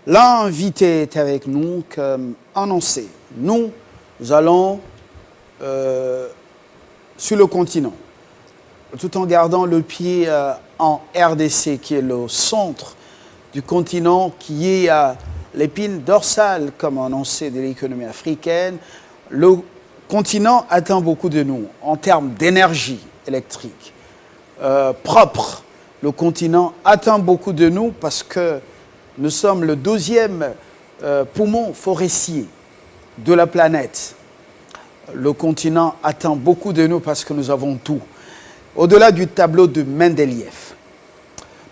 L'invité est avec nous comme annoncé. Nous allons sur le continent, tout en gardant le pied en RDC, qui est le centre du continent, qui est l'épine dorsale, comme annoncé, de l'économie africaine. Le continent attend beaucoup de nous en termes d'énergie électrique propre. Le continent attend beaucoup de nous parce que nous sommes le deuxième poumon forestier de la planète. Le continent attend beaucoup de nous parce que nous avons tout. Au-delà du tableau de Mendeleïev,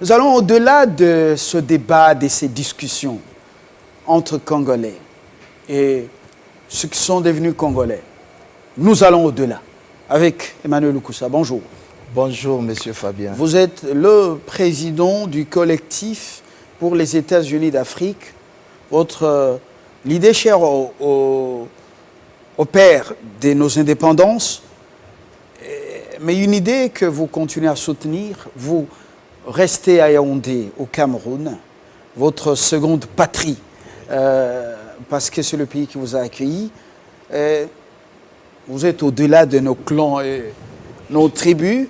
nous allons au-delà de ce débat, de ces discussions entre Congolais et ceux qui sont devenus Congolais. Nous allons au-delà avec Emmanuel Lukusa. Bonjour. Bonjour, Monsieur Fabien. Vous êtes le président du collectif pour les États-Unis d'Afrique. Votre l'idée chère au père de nos indépendances, mais une idée que vous continuez à soutenir. Vous restez à Yaoundé, au Cameroun, votre seconde patrie, parce que c'est le pays qui vous a accueilli. Vous êtes au-delà de nos clans et nos tribus.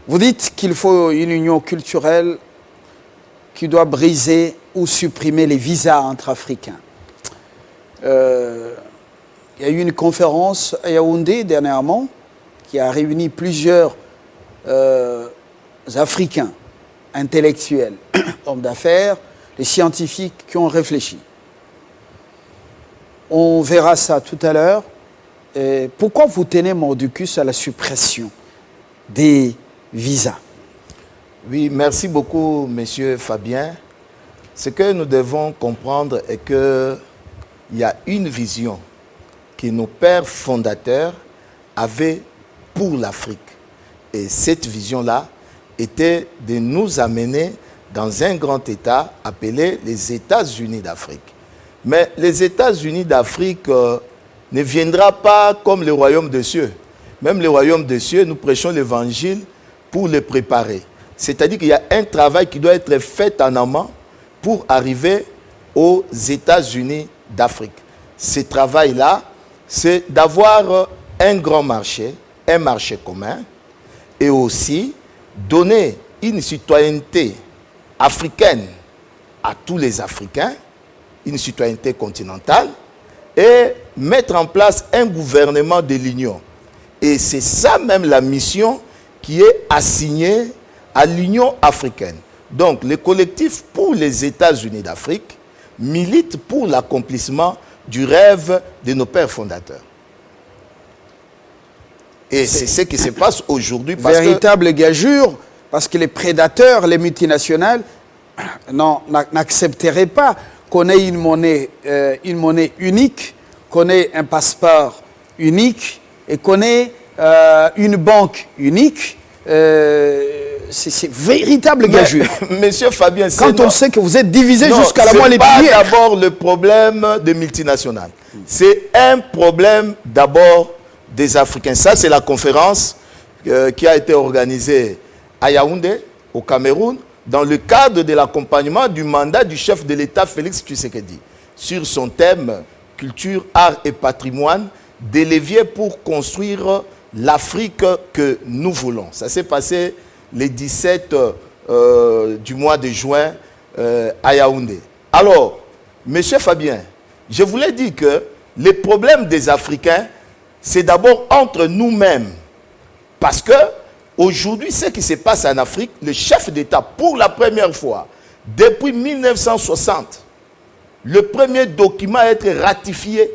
Vous dites qu'il faut une union culturelle qui doit briser ou supprimer les visas entre Africains. Il y a eu une conférence à Yaoundé dernièrement qui a réuni plusieurs Africains, intellectuels, hommes d'affaires, les scientifiques qui ont réfléchi. On verra ça tout à l'heure. Pourquoi vous tenez mordicus à la suppression des visas? Oui, merci beaucoup, Monsieur Fabien. Ce que nous devons comprendre est qu'il y a une vision que nos pères fondateurs avaient pour l'Afrique. Et cette vision-là était de nous amener dans un grand État appelé les États-Unis d'Afrique. Mais les États-Unis d'Afrique ne viendra pas comme le royaume des cieux. Même le royaume des cieux, nous prêchons l'évangile pour le préparer. C'est-à-dire qu'il y a un travail qui doit être fait en amont pour arriver aux États-Unis d'Afrique. Ce travail-là, c'est d'avoir un grand marché, un marché commun, et aussi donner une citoyenneté africaine à tous les Africains, une citoyenneté continentale, et mettre en place un gouvernement de l'Union. Et c'est ça même la mission qui est assignée à l'Union africaine. Donc, le collectif pour les États-Unis d'Afrique milite pour l'accomplissement du rêve de nos pères fondateurs. Et c'est ce qui se passe aujourd'hui. Véritable gageure, parce que les prédateurs, les multinationales, n'accepteraient pas qu'on ait une monnaie unique, qu'on ait un passeport unique et qu'on ait une banque unique. C'est véritable gageure. Monsieur Fabien, quand on sait que vous êtes divisé jusqu'à la moelle épinière. Ce n'est pas d'abord le problème des multinationales. C'est un problème d'abord des Africains. Ça, c'est la conférence qui a été organisée à Yaoundé, au Cameroun, dans le cadre de l'accompagnement du mandat du chef de l'État, Félix Tshisekedi, sur son thème « Culture, art et patrimoine », des leviers pour construire l'Afrique que nous voulons. Ça s'est passé le 17 du mois de juin à Yaoundé. Alors, Monsieur Fabien, je voulais dire que les problèmes des Africains, c'est d'abord entre nous-mêmes. Parce que aujourd'hui, ce qui se passe en Afrique, le chef d'État, pour la première fois, depuis 1960, le premier document à être ratifié,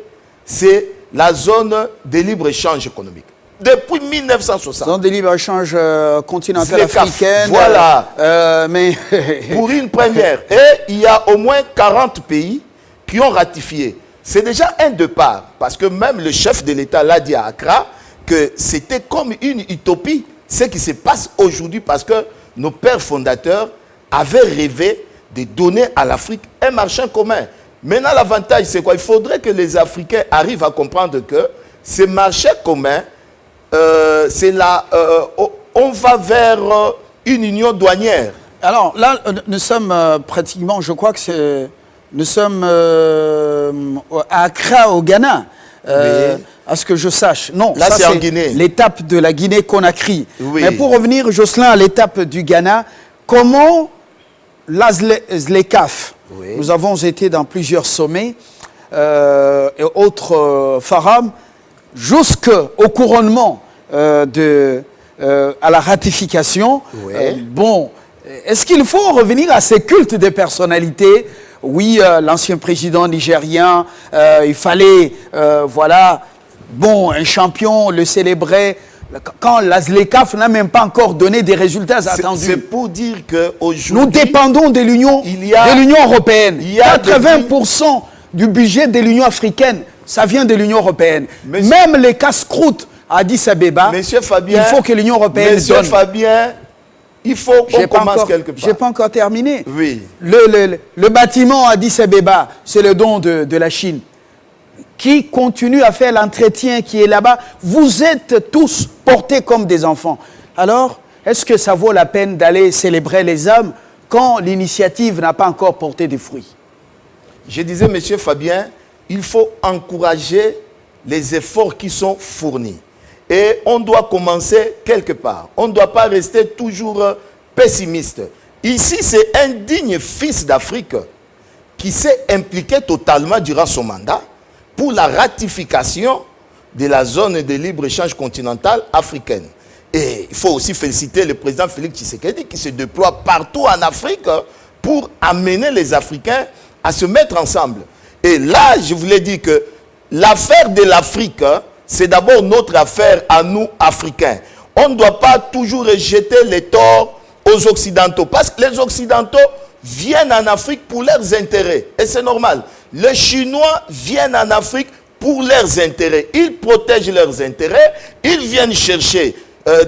c'est la zone de libre-échange économique. Depuis 1960. Zone de libre-échange continentale africaine. Voilà. Mais pour une première. Et il y a au moins 40 pays qui ont ratifié. C'est déjà un départ. Parce que même le chef de l'État l'a dit à Accra, que c'était comme une utopie, ce qui se passe aujourd'hui, parce que nos pères fondateurs avaient rêvé de donner à l'Afrique un marché commun. Maintenant, l'avantage, c'est quoi? Il faudrait que les Africains arrivent à comprendre que ce marché commun, c'est là, on va vers une union douanière. Alors là, nous sommes pratiquement, je crois que c'est Nous sommes à Accra, au Ghana. Oui. À ce que je sache. Non, là, ça c'est en Guinée. L'étape de la Guinée-Conakry. Oui. Mais pour revenir, Jocelyn, à l'étape du Ghana, comment l'ASLECAF, Oui. nous avons été dans plusieurs sommets et autres forums, jusqu'au couronnement à la ratification. Oui. Bon, est-ce qu'il faut revenir à ces cultes des personnalités? Oui, l'ancien président nigérien, il fallait, voilà, bon, un champion, le célébrer. Quand l'ASLECAF n'a même pas encore donné des résultats attendus. C'est pour dire qu'aujourd'hui... Nous dépendons de l'Union européenne. Il y a 80% du budget de l'Union africaine, ça vient de l'Union européenne. Même les casse-croûtes à Addis Abeba, Monsieur Fabien, il faut que l'Union européenne Monsieur donne. Fabien, il faut qu'on commence quelque part. Je n'ai pas encore terminé. Oui. Le bâtiment à Addis Abeba, c'est le don de la Chine, qui continue à faire l'entretien qui est là-bas. Vous êtes tous portés comme des enfants. Alors, est-ce que ça vaut la peine d'aller célébrer les hommes quand l'initiative n'a pas encore porté des fruits? Je disais, Monsieur Fabien, il faut encourager les efforts qui sont fournis. Et on doit commencer quelque part. On ne doit pas rester toujours pessimiste. Ici, c'est un digne fils d'Afrique qui s'est impliqué totalement durant son mandat pour la ratification de la zone de libre-échange continentale africaine. Et il faut aussi féliciter le président Félix Tshisekedi qui se déploie partout en Afrique pour amener les Africains à se mettre ensemble. Et là, je voulais dire que l'affaire de l'Afrique, c'est d'abord notre affaire à nous, Africains. On ne doit pas toujours jeter les torts aux Occidentaux. Parce que les Occidentaux viennent en Afrique pour leurs intérêts. Et c'est normal. Les Chinois viennent en Afrique pour leurs intérêts. Ils protègent leurs intérêts. Ils viennent chercher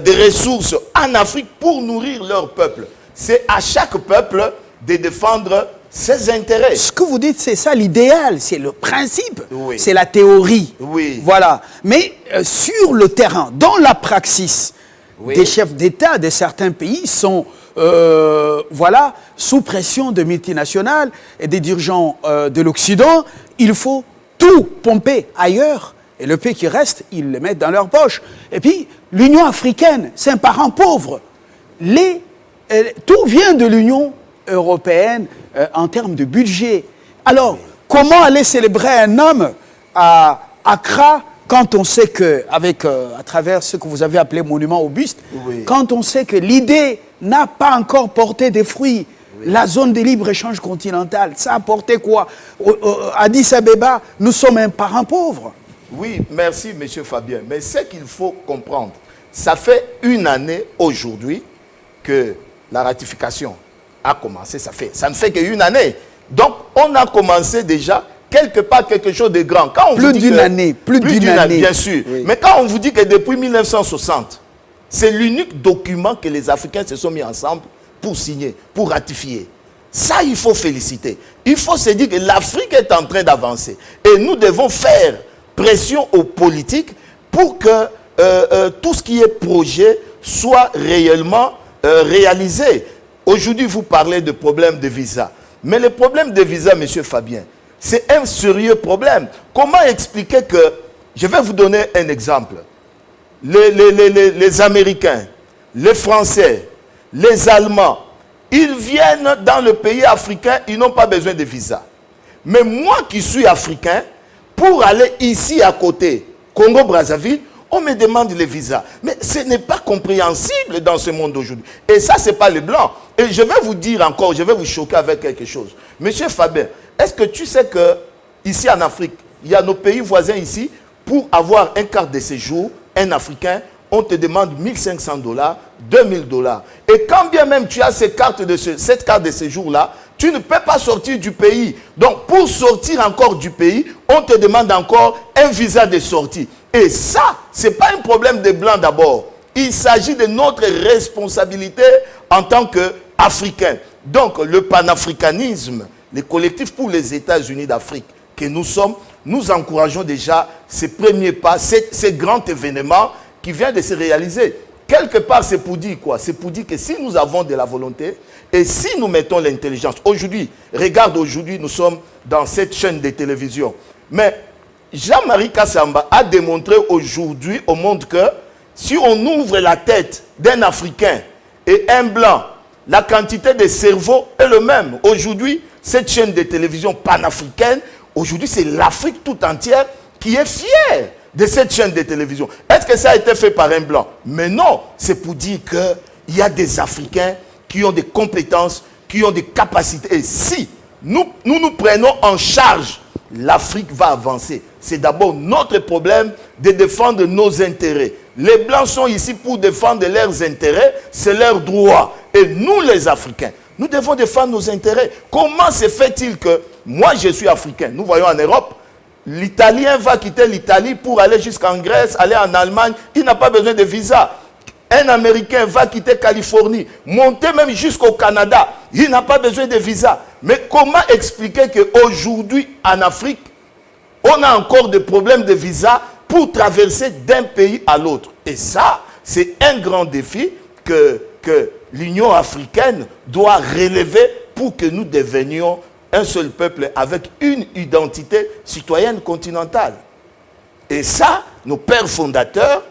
des ressources en Afrique pour nourrir leur peuple. C'est à chaque peuple de défendre ses intérêts. Ce que vous dites, c'est ça l'idéal, c'est le principe, oui. C'est la théorie. Oui. Voilà. Mais sur le terrain, dans la praxis, oui. Des chefs d'État de certains pays sont voilà, sous pression de multinationales et des dirigeants de l'Occident. Il faut tout pomper ailleurs. Et le pays qui reste, ils le mettent dans leur poche. Et puis, l'Union africaine, c'est un parent pauvre. Tout vient de l'Union européenne en termes de budget. Alors, comment aller célébrer un homme à Accra quand on sait que, à travers ce que vous avez appelé monument au buste, oui. Quand on sait que l'idée n'a pas encore porté des fruits, oui. La zone de libre-échange continental, ça a porté quoi? À Addis Abeba, nous sommes un parent pauvre. Oui, merci, M. Fabien. Mais ce qu'il faut comprendre, ça fait une année aujourd'hui que la ratification a commencé. Ça ne fait qu'une année. Donc, on a commencé déjà quelque part quelque chose de grand. Quand on plus d'une année. Plus d'une année. Bien sûr. Oui. Mais quand on vous dit que depuis 1960, c'est l'unique document que les Africains se sont mis ensemble pour signer, pour ratifier. Ça, il faut féliciter. Il faut se dire que l'Afrique est en train d'avancer. Et nous devons faire pression aux politiques pour que tout ce qui est projet soit réellement réalisé. Aujourd'hui, vous parlez de problème de visa. Mais le problème de visa, M. Fabien, c'est un sérieux problème. Comment expliquer que... Je vais vous donner un exemple. Les Américains, les Français, les Allemands, ils viennent dans le pays africain, ils n'ont pas besoin de visa. Mais moi qui suis africain, pour aller ici à côté, Congo-Brazzaville, on me demande les visas. Mais ce n'est pas compréhensible dans ce monde d'aujourd'hui. Et ça, ce n'est pas les Blancs. Et je vais vous dire encore, je vais vous choquer avec quelque chose. Monsieur Fabien, est-ce que tu sais que ici en Afrique, il y a nos pays voisins ici, pour avoir un carte de séjour, un Africain, on te demande $1 500, $2 000. Et quand bien même tu as cette carte de séjour-là, tu ne peux pas sortir du pays. Donc, pour sortir encore du pays, on te demande encore un visa de sortie. Et ça, ce n'est pas un problème des Blancs d'abord. Il s'agit de notre responsabilité en tant qu'Africains. Donc, le panafricanisme, le collectif pour les États-Unis d'Afrique que nous sommes, nous encourageons déjà ces premiers pas, ces grands événements qui viennent de se réaliser. quelque part, c'est pour dire quoi? C'est pour dire que si nous avons de la volonté et si nous mettons l'intelligence, aujourd'hui, regarde, aujourd'hui, nous sommes dans cette chaîne de télévision. Mais Jean-Marie Kassamba a démontré aujourd'hui au monde que si on ouvre la tête d'un Africain et un Blanc, la quantité de cerveau est le même. Aujourd'hui, cette chaîne de télévision panafricaine, aujourd'hui, c'est l'Afrique tout entière qui est fière de cette chaîne de télévision. Est-ce que ça a été fait par un Blanc? Mais non, c'est pour dire qu'il y a des Africains qui ont des compétences, qui ont des capacités. Et si nous prenons en charge, l'Afrique va avancer. C'est d'abord notre problème de défendre nos intérêts. Les Blancs sont ici pour défendre leurs intérêts, c'est leur droit. Et nous, les Africains, nous devons défendre nos intérêts. Comment se fait-il que moi, je suis africain? Nous voyons en Europe, l'Italien va quitter l'Italie pour aller jusqu'en Grèce, aller en Allemagne. Il n'a pas besoin de visa. Un Américain va quitter Californie, monter même jusqu'au Canada. Il n'a pas besoin de visa. Mais comment expliquer qu'aujourd'hui, en Afrique, on a encore des problèmes de visa pour traverser d'un pays à l'autre? Et ça, c'est un grand défi que l'Union africaine doit relever pour que nous devenions un seul peuple avec une identité citoyenne continentale. Et ça, nos pères fondateurs,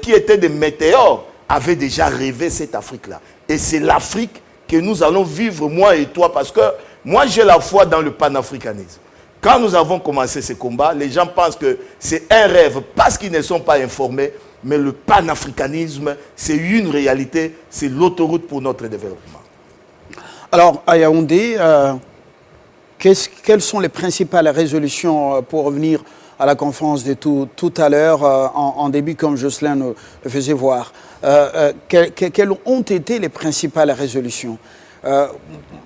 qui étaient des météores, avaient déjà rêvé cette Afrique-là. Et c'est l'Afrique que nous allons vivre, moi et toi, parce que moi, j'ai la foi dans le panafricanisme. Quand nous avons commencé ce combat, les gens pensent que c'est un rêve parce qu'ils ne sont pas informés, mais le panafricanisme, c'est une réalité, c'est l'autoroute pour notre développement. Alors, à Yaoundé, quelles sont les principales résolutions pour revenir à la conférence de tout à l'heure, en début, comme Jocelyn le faisait voir? Quelles ont été les principales résolutions?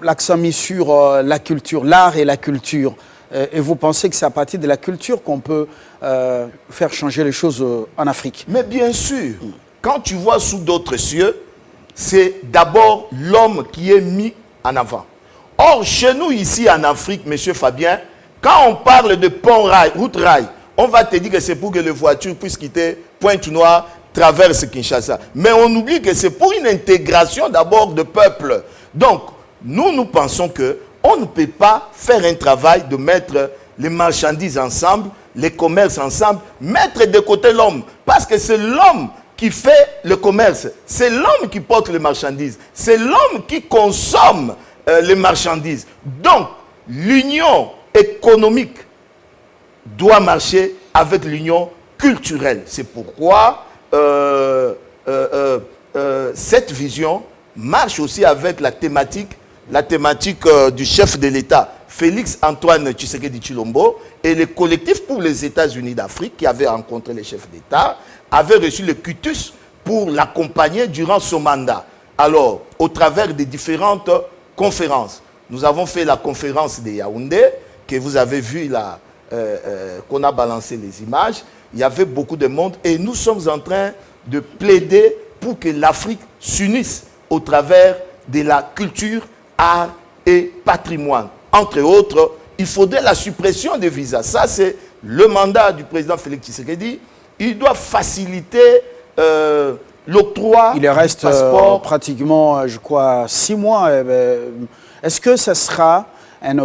L'accent mis sur la culture, l'art et la culture. Et vous pensez que c'est à partir de la culture qu'on peut faire changer les choses en Afrique? Mais bien sûr, quand tu vois sous d'autres cieux, c'est d'abord l'homme qui est mis en avant. Or, chez nous ici en Afrique, M. Fabien, quand on parle de pont-rail, route-rail, on va te dire que c'est pour que les voitures puissent quitter Pointe-Noire, traversent Kinshasa. Mais on oublie que c'est pour une intégration d'abord de peuple. Donc, nous pensons qu'on ne peut pas faire un travail de mettre les marchandises ensemble, les commerces ensemble, mettre de côté l'homme. Parce que c'est l'homme qui fait le commerce, c'est l'homme qui porte les marchandises, c'est l'homme qui consomme les marchandises. Donc, l'union économique doit marcher avec l'union culturelle. C'est pourquoi cette vision marche aussi avec la thématique du chef de l'État, Félix Antoine Tshisekedi Tshilombo, et le collectif pour les États-Unis d'Afrique qui avait rencontré les chefs d'État, avait reçu le cutus pour l'accompagner durant son mandat. Alors, au travers des différentes conférences, nous avons fait la conférence de Yaoundé, que vous avez vu là, qu'on a balancé les images. Il y avait beaucoup de monde et nous sommes en train de plaider pour que l'Afrique s'unisse au travers de la culture, art et patrimoine. Entre autres, il faudrait la suppression des visas. Ça, c'est le mandat du président Félix Tshisekedi. Il doit faciliter l'octroi du passeport. Il reste pratiquement, je crois, 6 mois. Est-ce que ce sera un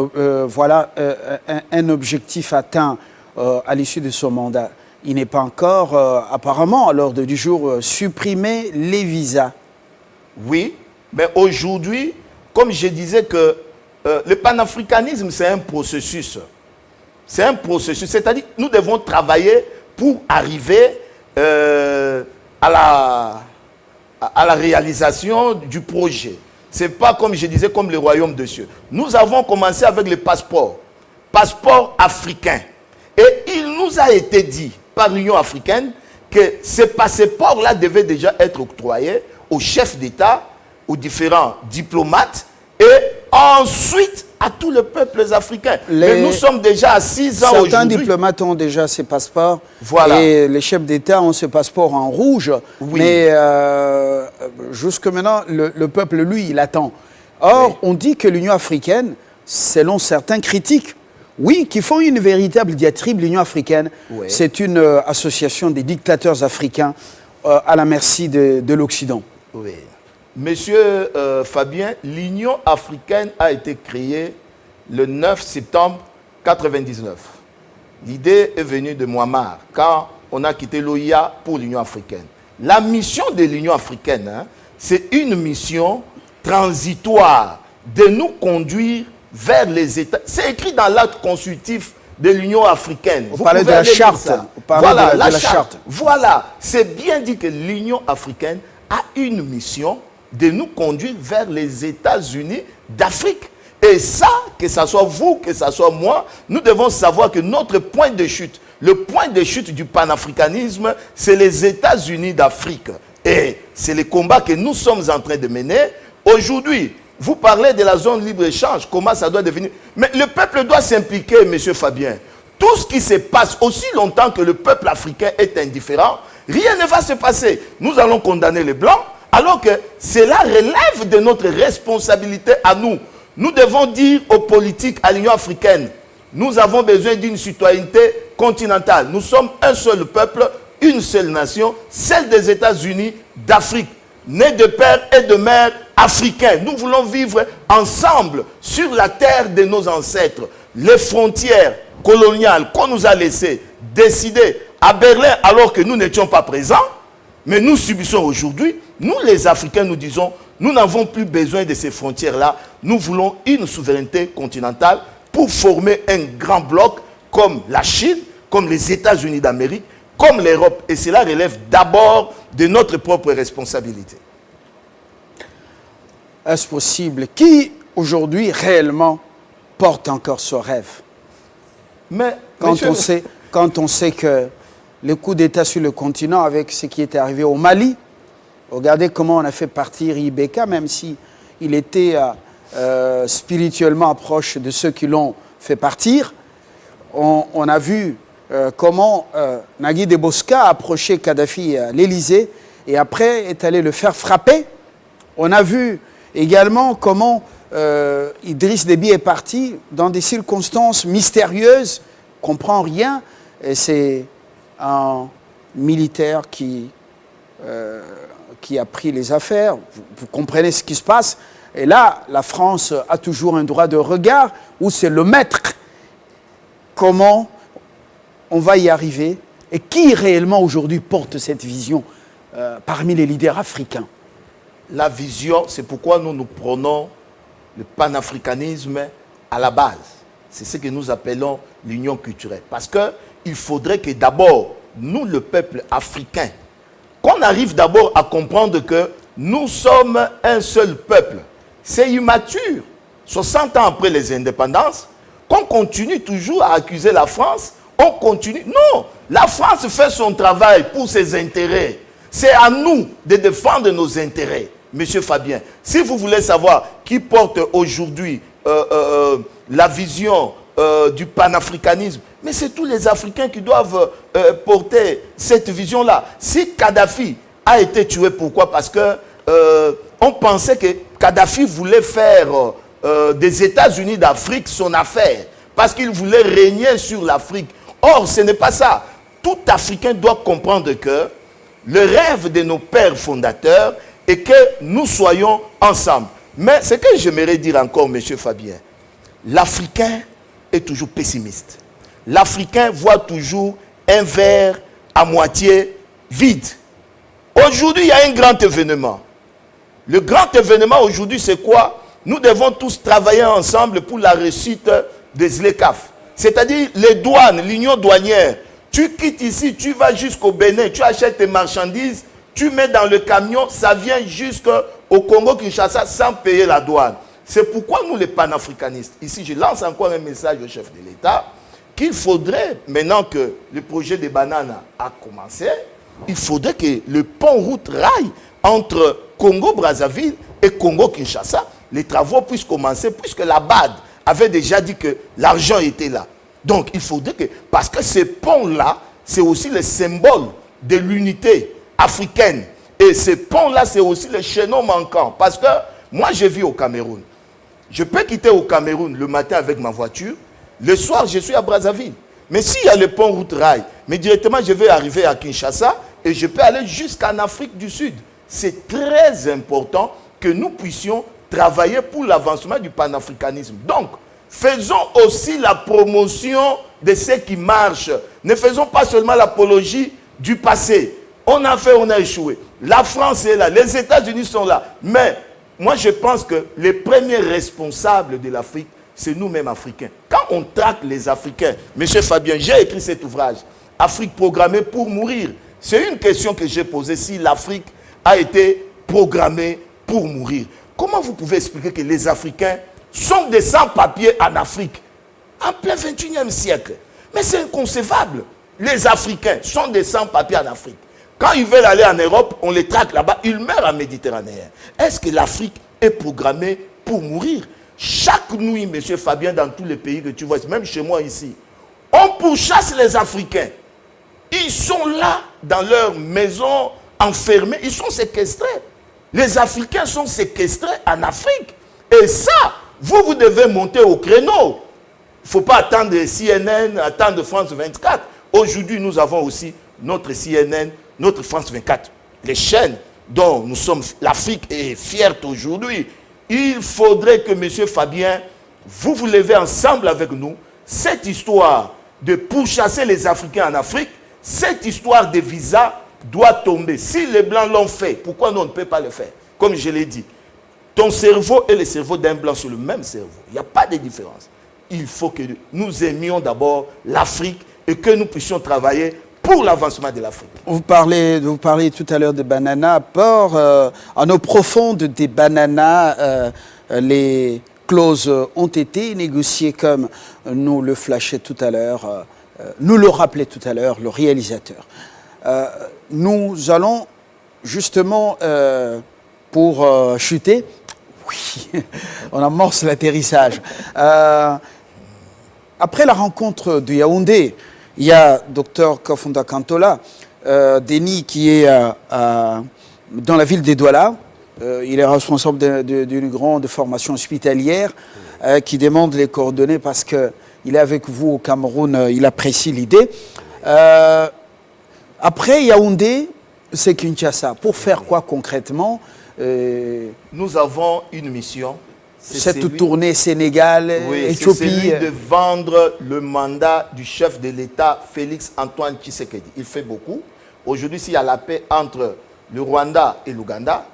objectif atteint à l'issue de son mandat? Il n'est pas encore, apparemment, à l'ordre du jour, supprimer les visas. Oui, mais aujourd'hui, comme je disais que le panafricanisme, c'est un processus. C'est un processus, c'est-à-dire que nous devons travailler pour arriver à la réalisation du projet. Ce n'est pas, comme je disais, comme le royaume de cieux. Nous avons commencé avec le passeport africain. Et il nous a été dit par l'Union africaine que ces passeports-là devaient déjà être octroyés aux chefs d'État, aux différents diplomates et ensuite à tous les peuples africains. Mais nous sommes déjà à 6 ans aujourd'hui. Certains diplomates ont déjà ces passeports. Voilà. Et les chefs d'État ont ce passeport en rouge. Oui. Mais jusque maintenant, le peuple, lui, il attend. Or, oui, on dit que l'Union africaine, selon certains critiques, oui, qui font une véritable diatribe, l'Union africaine, oui, c'est une association des dictateurs africains. à la merci de l'Occident. Oui. Monsieur Fabien, l'Union africaine a été créée le 9 septembre 1999. L'idée est venue de Muammar, quand on a quitté l'OIA pour l'Union africaine. La mission de l'Union africaine, hein, c'est une mission transitoire de nous conduire vers les États. C'est écrit dans l'acte constitutif de l'Union africaine. Vous parlez de la charte. Voilà, la charte. Voilà, c'est bien dit que l'Union africaine a une mission de nous conduire vers les États-Unis d'Afrique. Et ça, que ce soit vous, que ce soit moi, nous devons savoir que notre point de chute, le point de chute du panafricanisme, c'est les États-Unis d'Afrique. Et c'est le combat que nous sommes en train de mener. Aujourd'hui, vous parlez de la zone libre-échange, comment ça doit devenir. Mais le peuple doit s'impliquer, M. Fabien. Tout ce qui se passe, aussi longtemps que le peuple africain est indifférent, rien ne va se passer. Nous allons condamner les Blancs, alors que cela relève de notre responsabilité à nous. Nous devons dire aux politiques, à l'Union africaine, nous avons besoin d'une citoyenneté continentale. Nous sommes un seul peuple, une seule nation, celle des États-Unis d'Afrique, nés de père et de mère africains. Nous voulons vivre ensemble sur la terre de nos ancêtres. Les frontières coloniales qu'on nous a laissées décider à Berlin alors que nous n'étions pas présents, mais nous subissons aujourd'hui. Nous, les Africains, nous disons, nous n'avons plus besoin de ces frontières-là. Nous voulons une souveraineté continentale pour former un grand bloc comme la Chine, comme les États-Unis d'Amérique, comme l'Europe. Et cela relève d'abord de notre propre responsabilité. Est-ce possible? Qui, aujourd'hui, réellement, porte encore ce rêve? Mais, quand on sait que le coup d'État sur le continent, avec ce qui était arrivé au Mali, regardez comment on a fait partir Ibeka, même si il était spirituellement proche de ceux qui l'ont fait partir. On a vu comment Nagui de Bosca a approché Kadhafi à l'Élysée et après est allé le faire frapper. On a vu également comment Idriss Déby est parti dans des circonstances mystérieuses, on ne comprend rien, et c'est un militaire qui a pris les affaires. Vous comprenez ce qui se passe. Et là, la France a toujours un droit de regard où c'est le maître. Comment on va y arriver? Et qui réellement aujourd'hui porte cette vision parmi les leaders africains? La vision, c'est pourquoi nous prenons le panafricanisme à la base. C'est ce que nous appelons l'union culturelle. Parce qu'il faudrait que d'abord, nous, le peuple africain, qu'on arrive d'abord à comprendre que nous sommes un seul peuple. C'est immature. 60 ans après les indépendances, qu'on continue toujours à accuser la France, on continue. Non, la France fait son travail pour ses intérêts. C'est à nous de défendre nos intérêts. Monsieur Fabien, si vous voulez savoir qui porte aujourd'hui la vision du panafricanisme, mais c'est tous les Africains qui doivent porter cette vision-là. Si Kadhafi a été tué, pourquoi? Parce que on pensait que Kadhafi voulait faire des États-Unis d'Afrique son affaire, parce qu'il voulait régner sur l'Afrique. Or, ce n'est pas ça. Tout Africain doit comprendre que le rêve de nos pères fondateurs est que nous soyons ensemble. Mais ce que j'aimerais dire encore, M. Fabien, l'Africain est toujours pessimiste. L'Africain voit toujours un verre à moitié vide. Aujourd'hui, il y a un grand événement. Le grand événement aujourd'hui, c'est quoi? Nous devons tous travailler ensemble pour la réussite des ZLECAf. C'est-à-dire les douanes, l'union douanière. Tu quittes ici, tu vas jusqu'au Bénin, tu achètes tes marchandises, tu mets dans le camion, ça vient jusqu'au Congo-Kinshasa sans payer la douane. C'est pourquoi nous, les panafricanistes, ici je lance encore un message au chef de l'État, qu'il faudrait, maintenant que le projet des bananes a commencé, il faudrait que le pont route rail entre Congo-Brazzaville et Congo-Kinshasa, les travaux puissent commencer, puisque la BAD avait déjà dit que l'argent était là. Donc il faudrait que, parce que ces ponts-là, c'est aussi le symbole de l'unité africaine. Et ces ponts-là, c'est aussi le chaînon manquant. Parce que moi, je vis au Cameroun. Je peux quitter au Cameroun le matin avec ma voiture. Le soir, je suis à Brazzaville. Mais s'il y a le pont route rail, mais directement, je vais arriver à Kinshasa et je peux aller jusqu'en Afrique du Sud. C'est très important que nous puissions travailler pour l'avancement du panafricanisme. Donc, faisons aussi la promotion de ce qui marche. Ne faisons pas seulement l'apologie du passé. On a fait, on a échoué. La France est là, les États-Unis sont là. Mais moi, je pense que les premiers responsables de l'Afrique, c'est nous-mêmes Africains. Quand on traque les Africains, M. Fabien, j'ai écrit cet ouvrage, Afrique programmée pour mourir. C'est une question que j'ai posée, si l'Afrique a été programmée pour mourir. Comment vous pouvez expliquer que les Africains sont des sans-papiers en Afrique, en plein 21e siècle? Mais c'est inconcevable. Les Africains sont des sans-papiers en Afrique. Quand ils veulent aller en Europe, on les traque là-bas, ils meurent en Méditerranée. Est-ce que l'Afrique est programmée pour mourir? Chaque nuit, M. Fabien, dans tous les pays que tu vois, même chez moi ici, on pourchasse les Africains. Ils sont là, dans leur maison, enfermés, ils sont séquestrés. Les Africains sont séquestrés en Afrique. Et ça, vous devez monter au créneau. Il ne faut pas attendre CNN, attendre France 24. Aujourd'hui, nous avons aussi notre CNN, notre France 24. Les chaînes dont nous sommes, l'Afrique est fière aujourd'hui. Il faudrait que M. Fabien, vous levez ensemble avec nous cette histoire de pourchasser les Africains en Afrique. Cette histoire de visa doit tomber. Si les Blancs l'ont fait, pourquoi nous on ne peut pas le faire? Comme je l'ai dit, ton cerveau et le cerveau d'un Blanc sont le même cerveau. Il n'y a pas de différence. Il faut que nous aimions d'abord l'Afrique et que nous puissions travailler pour l'avancement de l'Afrique. Vous parlez tout à l'heure de bananas. En eau profonde des bananas, les clauses ont été négociées comme nous le flashait tout à l'heure, nous le rappelait tout à l'heure le réalisateur. Nous allons justement, pour chuter, oui, on amorce l'atterrissage. Après la rencontre de Yaoundé, il y a Dr Kafunda Kantola, Denis, qui est dans la ville des Douala. Il est responsable d'une grande formation hospitalière qui demande les coordonnées parce qu'il est avec vous au Cameroun, il apprécie l'idée. Après Yaoundé, c'est Kinshasa. Pour faire quoi concrètement? Nous avons une mission. Cette tournée Sénégal, oui, Éthiopie. C'est celui de vendre le mandat du chef de l'État, Félix Antoine Tshisekedi. Il fait beaucoup. Aujourd'hui, s'il y a la paix entre le Rwanda et l'Ouganda,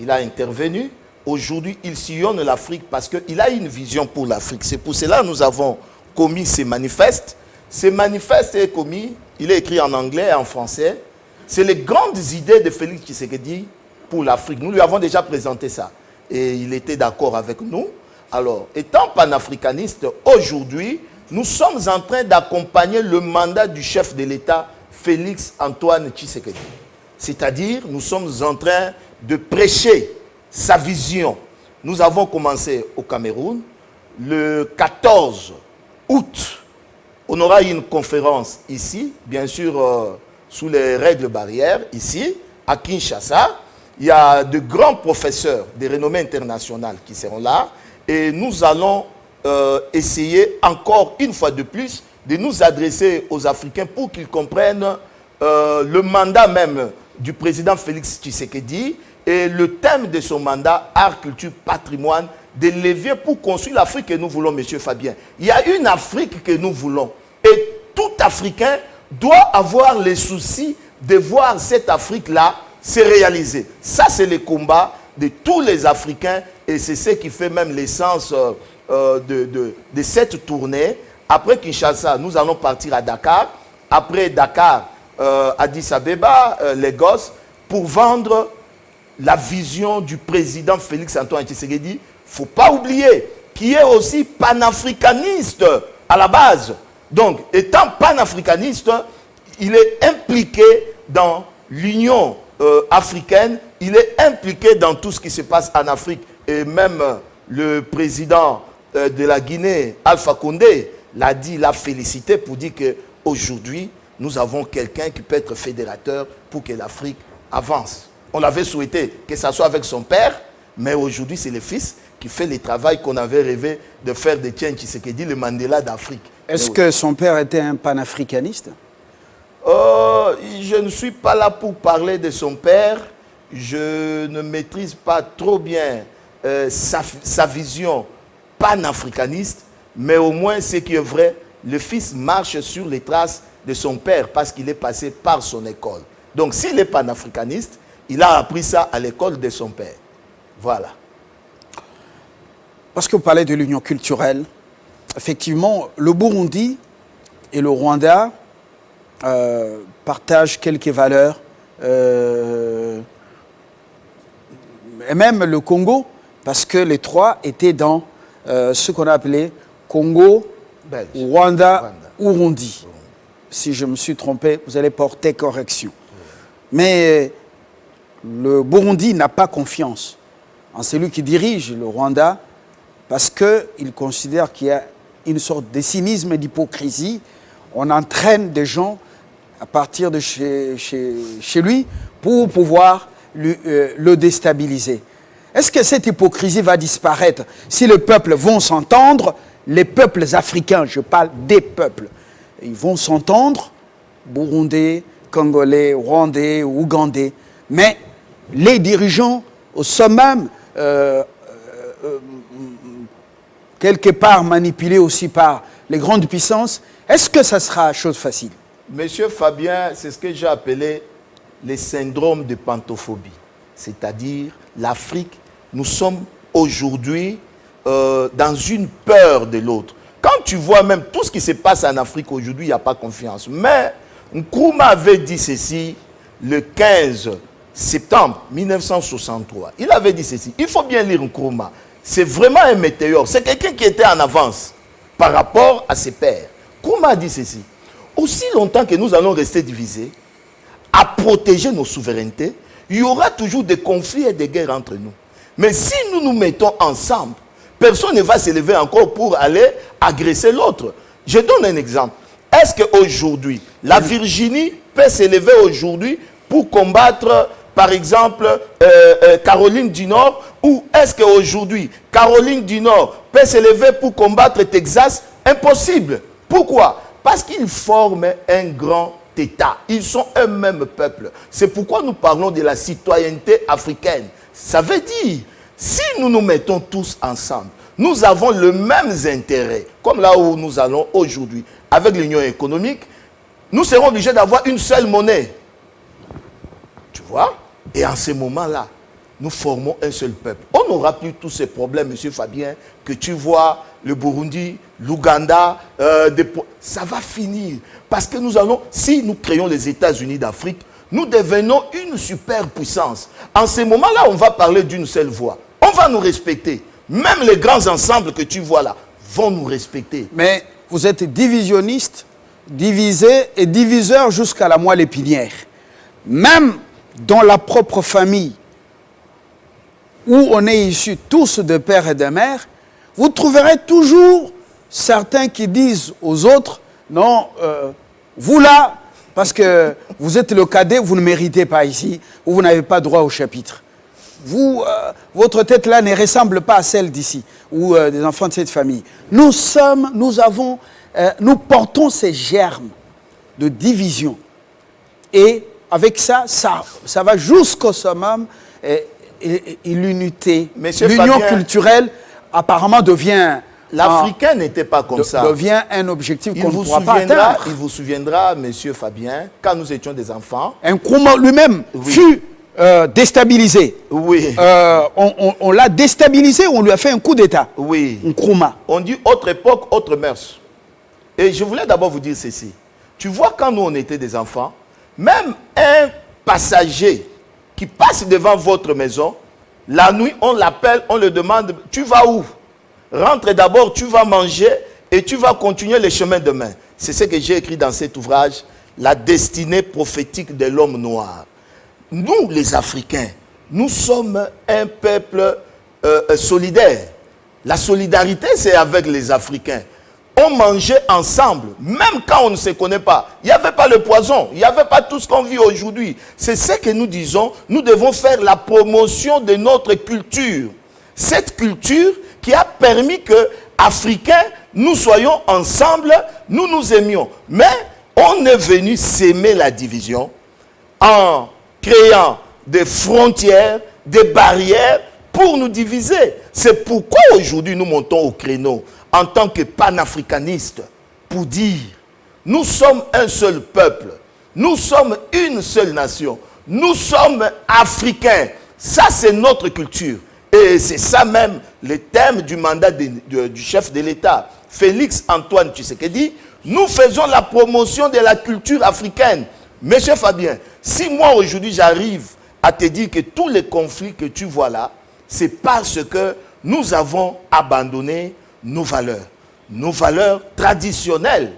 il a intervenu. Aujourd'hui, il sillonne l'Afrique parce qu'il a une vision pour l'Afrique. C'est pour cela que nous avons commis ces manifestes. Ces manifestes est commis, il est écrit en anglais et en français. C'est les grandes idées de Félix Tshisekedi pour l'Afrique. Nous lui avons déjà présenté ça. Et il était d'accord avec nous. Alors, étant panafricaniste, aujourd'hui, nous sommes en train d'accompagner le mandat du chef de l'État, Félix Antoine Tshisekedi. C'est-à-dire, nous sommes en train de prêcher sa vision. Nous avons commencé au Cameroun. Le 14 août, on aura une conférence ici, bien sûr, sous les règles barrières, ici, à Kinshasa. Il y a de grands professeurs de renommée internationale qui seront là. Et nous allons essayer encore une fois de plus de nous adresser aux Africains pour qu'ils comprennent le mandat même du président Félix Tshisekedi et le thème de son mandat, art, culture, patrimoine, des leviers pour construire l'Afrique que nous voulons, M. Fabien. Il y a une Afrique que nous voulons. Et tout Africain doit avoir les soucis de voir cette Afrique-là se réaliser. Ça, c'est le combat de tous les Africains et c'est ce qui fait même l'essence de cette tournée. Après Kinshasa, nous allons partir à Dakar. Après Dakar, Addis Abeba, Lagos, pour vendre la vision du président Félix Antoine Tshisekedi. Il ne faut pas oublier qu'il est aussi panafricaniste à la base. Donc, étant panafricaniste, il est impliqué dans l'Union africaine, il est impliqué dans tout ce qui se passe en Afrique. Et même le président de la Guinée, Alpha Condé, l'a dit, l'a félicité pour dire qu'aujourd'hui, nous avons quelqu'un qui peut être fédérateur pour que l'Afrique avance. On l'avait souhaité que ça soit avec son père, mais aujourd'hui, c'est le fils qui fait le travail qu'on avait rêvé de faire de Tien Tshisekedi le Mandela d'Afrique. Est-ce que son père était un panafricaniste? Je ne suis pas là pour parler de son père. Je ne maîtrise pas trop bien sa vision panafricaniste, mais au moins ce qui est vrai, le fils marche sur les traces de son père parce qu'il est passé par son école. Donc s'il est panafricaniste, il a appris ça à l'école de son père. Voilà. Parce que vous parlez de l'union culturelle, effectivement, le Burundi et le Rwanda partagent quelques valeurs, et même le Congo, parce que les trois étaient dans ce qu'on a appelé Congo, Belge. Rwanda, Urundi. Si je me suis trompé, vous allez porter correction. Mais le Burundi n'a pas confiance en celui qui dirige le Rwanda parce qu'il considère qu'il y a une sorte de cynisme et d'hypocrisie. On entraîne des gens à partir de chez lui pour pouvoir le déstabiliser. Est-ce que cette hypocrisie va disparaître si les peuples vont s'entendre? Les peuples africains, je parle des peuples, ils vont s'entendre, Burundais, Congolais, Rwandais, Ougandais, mais les dirigeants au summum, quelque part manipulés aussi par les grandes puissances, est-ce que ça sera chose facile? Monsieur Fabien, c'est ce que j'ai appelé le syndrome de pantophobie. C'est-à-dire l'Afrique, nous sommes aujourd'hui dans une peur de l'autre. Quand tu vois même tout ce qui se passe en Afrique aujourd'hui, il n'y a pas confiance. Mais Nkrumah avait dit ceci le 15 septembre 1963. Il avait dit ceci. Il faut bien lire Nkrumah. C'est vraiment un météore. C'est quelqu'un qui était en avance par rapport à ses pairs. Nkrumah a dit ceci. Aussi longtemps que nous allons rester divisés, à protéger nos souverainetés, il y aura toujours des conflits et des guerres entre nous. Mais si nous nous mettons ensemble, personne ne va se lever encore pour aller agresser l'autre. Je donne un exemple. Est-ce qu'aujourd'hui, la Virginie peut se lever aujourd'hui pour combattre, par exemple, Caroline du Nord? Ou est-ce qu'aujourd'hui, Caroline du Nord peut se lever pour combattre Texas? Impossible. Pourquoi? Parce qu'ils forment un grand État. Ils sont un même peuple. C'est pourquoi nous parlons de la citoyenneté africaine. Ça veut dire, si nous nous mettons tous ensemble, nous avons le même intérêt, comme là où nous allons aujourd'hui, avec l'union économique, nous serons obligés d'avoir une seule monnaie. Tu vois? Et en ce moment-là, nous formons un seul peuple. On n'aura plus tous ces problèmes, monsieur Fabien, que tu vois, le Burundi, l'Ouganda, ça va finir. Parce que nous allons, si nous créons les États-Unis d'Afrique, nous devenons une superpuissance. En ce moment-là, on va parler d'une seule voix. On va nous respecter. Même les grands ensembles que tu vois là vont nous respecter. Mais vous êtes divisionniste, divisé et diviseur jusqu'à la moelle épinière. Même dans la propre famille, où on est issus tous de père et de mère, vous trouverez toujours certains qui disent aux autres, non, vous là, parce que vous êtes le cadet, vous ne méritez pas ici, ou vous n'avez pas droit au chapitre. Vous, votre tête là ne ressemble pas à celle d'ici, ou des enfants de cette famille. Nous portons ces germes de division. Et avec ça, ça va jusqu'au summum, et l'unité, l'union culturelle, apparemment devient... L'Africain n'était pas comme ça. Devient un objectif qu'on ne pourra pas atteindre. Il vous souviendra, monsieur Fabien, quand nous étions des enfants... Nkrumah lui-même fut déstabilisé. Oui. On l'a déstabilisé, on lui a fait un coup d'État. Oui. Nkrumah. On dit autre époque, autre mœurs. Et je voulais d'abord vous dire ceci. Tu vois, quand nous, on était des enfants, même un passager qui passe devant votre maison, la nuit, on l'appelle, on le demande, tu vas où? Rentre d'abord, tu vas manger et tu vas continuer le chemin demain. C'est ce que j'ai écrit dans cet ouvrage, La destinée prophétique de l'homme noir. Nous, les Africains, nous sommes un peuple solidaire. La solidarité, c'est avec les Africains. On mangeait ensemble, même quand on ne se connaît pas. Il n'y avait pas le poison, il n'y avait pas tout ce qu'on vit aujourd'hui. C'est ce que nous disons, nous devons faire la promotion de notre culture. Cette culture qui a permis que, Africains, nous soyons ensemble, nous nous aimions. Mais On est venu s'aimer la division en créant des frontières, des barrières pour nous diviser. C'est pourquoi aujourd'hui nous montons au créneau en tant que panafricanistes pour dire nous sommes un seul peuple, nous sommes une seule nation, nous sommes africains. Ça, c'est notre culture. Et c'est ça même le thème du mandat du chef de l'État, Félix Antoine Tshisekedi. Nous faisons la promotion de la culture africaine. Monsieur Fabien, si moi aujourd'hui j'arrive à te dire que tous les conflits que tu vois là, c'est parce que nous avons abandonné nos valeurs traditionnelles.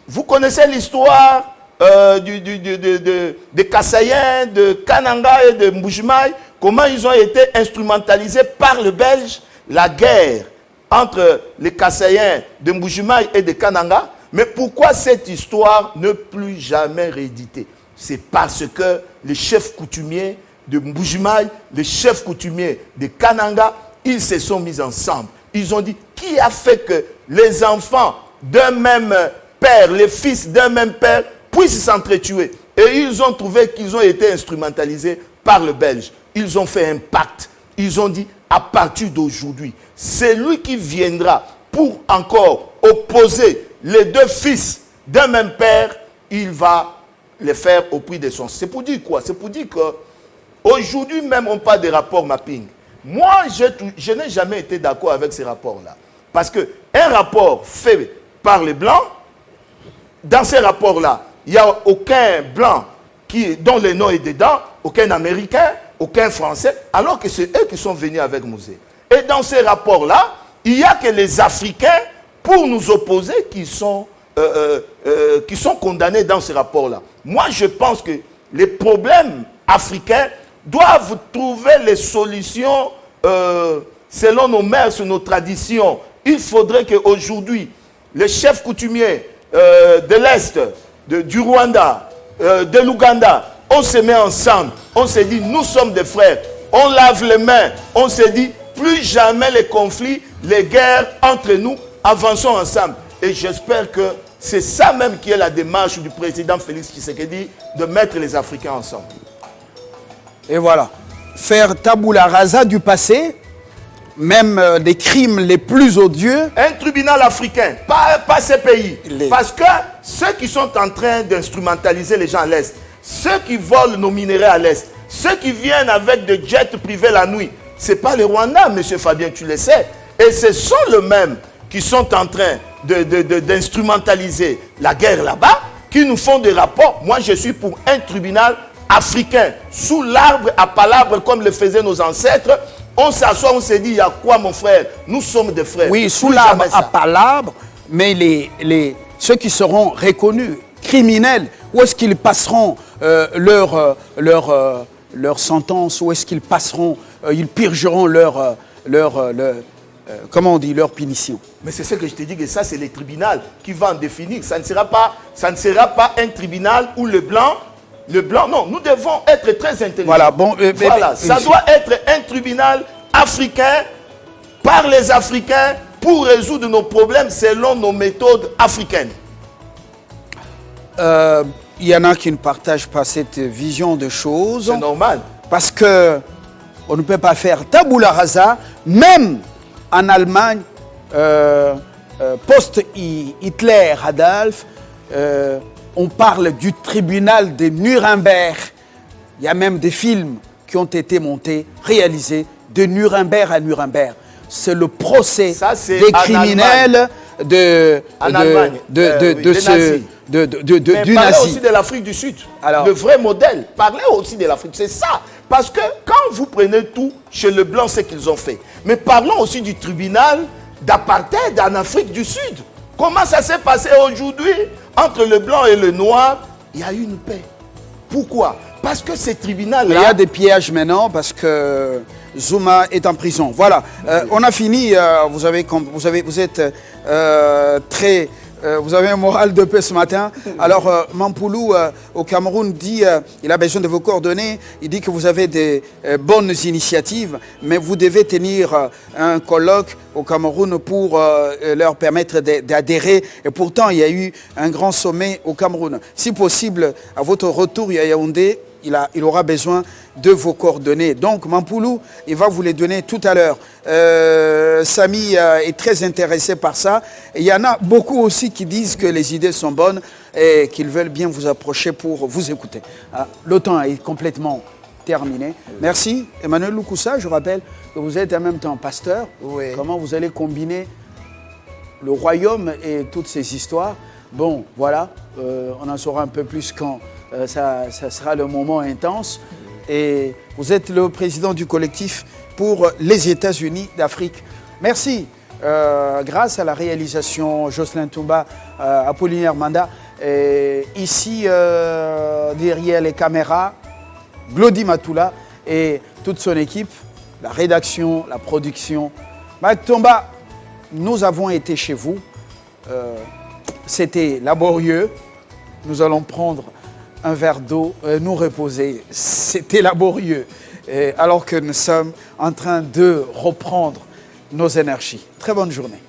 Vous connaissez l'histoire des Kassayens, de Kananga et de Mbujimaï, comment ils ont été instrumentalisés par le Belge, la guerre entre les Kassayens de Mbujimaï et de Kananga. Mais pourquoi cette histoire ne plus jamais rééditée? C'est parce que les chefs coutumiers de Mbujimaï, les chefs coutumiers de Kananga, ils se sont mis ensemble. Ils ont dit, qui a fait que les enfants d'un même père, les fils d'un même père, puissent s'entretuer? Et ils ont trouvé qu'ils ont été instrumentalisés par le Belge. Ils ont fait un pacte. Ils ont dit, à partir d'aujourd'hui, c'est lui qui viendra pour encore opposer les deux fils d'un même père, il va les faire au prix de son. C'est pour dire quoi? C'est pour dire qu'aujourd'hui même, on parle des rapports mapping. Moi, je n'ai jamais été d'accord avec ces rapports-là. Parce qu'un rapport fait par les Blancs, dans ces rapports-là, il n'y a aucun Blanc dont le nom est dedans, aucun Américain, aucun Français, alors que c'est eux qui sont venus avec Mosé. Et dans ces rapports-là, il n'y a que les Africains, pour nous opposer, qui sont condamnés dans ces rapports-là. Moi, je pense que les problèmes africains doivent trouver les solutions selon nos mœurs, nos traditions. Il faudrait qu'aujourd'hui, les chefs coutumiers de l'Est, du Rwanda, de l'Ouganda, on se met ensemble, on se dit, nous sommes des frères, on lave les mains, on se dit, plus jamais les conflits, les guerres entre nous, avançons ensemble. Et j'espère que c'est ça même qui est la démarche du président Félix Tshisekedi, de mettre les Africains ensemble. Et voilà, faire tabula rasa du passé, même des crimes les plus odieux. Un tribunal africain, pas ces pays. Parce que ceux qui sont en train d'instrumentaliser les gens à l'Est, ceux qui volent nos minerais à l'Est, ceux qui viennent avec des jets privés la nuit, ce n'est pas les Rwandais, M. Fabien, tu le sais. Et ce sont les mêmes qui sont en train d'instrumentaliser la guerre là-bas, qui nous font des rapports. Moi, je suis pour un tribunal africain, sous l'arbre à palabres, comme le faisaient nos ancêtres. On s'assoit, on se dit, il y a quoi, mon frère? Nous sommes des frères. Oui, sous l'arbre à palabres, mais ceux qui seront reconnus criminels, où est-ce qu'ils passeront leur sentence? Où est-ce qu'ils passeront, ils purgeront comment on dit, leur punition? Mais c'est ce que je te dis, que ça, c'est le tribunal qui va en définir. Ça ne sera pas un tribunal où le blanc, non, nous devons être très intelligents. Voilà, bon, voilà, ça doit être un tribunal africain, par les Africains, pour résoudre nos problèmes selon nos méthodes africaines. Il y en a qui ne partagent pas cette vision de choses. C'est normal. Parce que on ne peut pas faire tabula rasa, même en Allemagne, post-Hitler, Adolf, on parle du tribunal de Nuremberg. Il y a même des films qui ont été montés, réalisés, de Nuremberg à Nuremberg. C'est le procès des criminels du nazi. Aussi de l'Afrique du Sud. Alors, le vrai modèle. Parlez aussi de l'Afrique. C'est ça. Parce que quand vous prenez tout chez le blanc, c'est qu'ils ont fait. Mais parlons aussi du tribunal d'apartheid en Afrique du Sud. Comment ça s'est passé aujourd'hui entre le blanc et le noir? Il y a eu une paix. Pourquoi? Parce que ces tribunaux-là... Il y a des pièges maintenant parce que Zuma est en prison. Voilà, on a fini. Vous êtes très Vous avez un moral de paix ce matin. Alors, Mampoulou, au Cameroun, dit il a besoin de vos coordonnées. Il dit que vous avez des bonnes initiatives, mais vous devez tenir un colloque au Cameroun pour leur permettre d'adhérer. Et pourtant, il y a eu un grand sommet au Cameroun. Si possible, à votre retour à Yaoundé, il aura besoin de vos coordonnées. Donc, Mampoulou, il va vous les donner tout à l'heure. Samy est très intéressé par ça. Et il y en a beaucoup aussi qui disent que les idées sont bonnes et qu'ils veulent bien vous approcher pour vous écouter. Le temps est complètement terminé. Merci. Emmanuel Loukoussa, je rappelle que vous êtes en même temps pasteur. Oui. Comment vous allez combiner le royaume et toutes ces histoires? Bon, voilà, on en saura un peu plus quand ça sera le moment intense. Et vous êtes le président du collectif pour les États-Unis d'Afrique. Merci. Grâce à la réalisation Jocelyn Toumba, Apollinaire Manda, et ici derrière les caméras, Glody Matoula et toute son équipe, la rédaction, la production. Mike Tomba, nous avons été chez vous. C'était laborieux. Nous allons prendre un verre d'eau, nous reposer. C'était laborieux. Alors que nous sommes en train de reprendre nos énergies. Très bonne journée.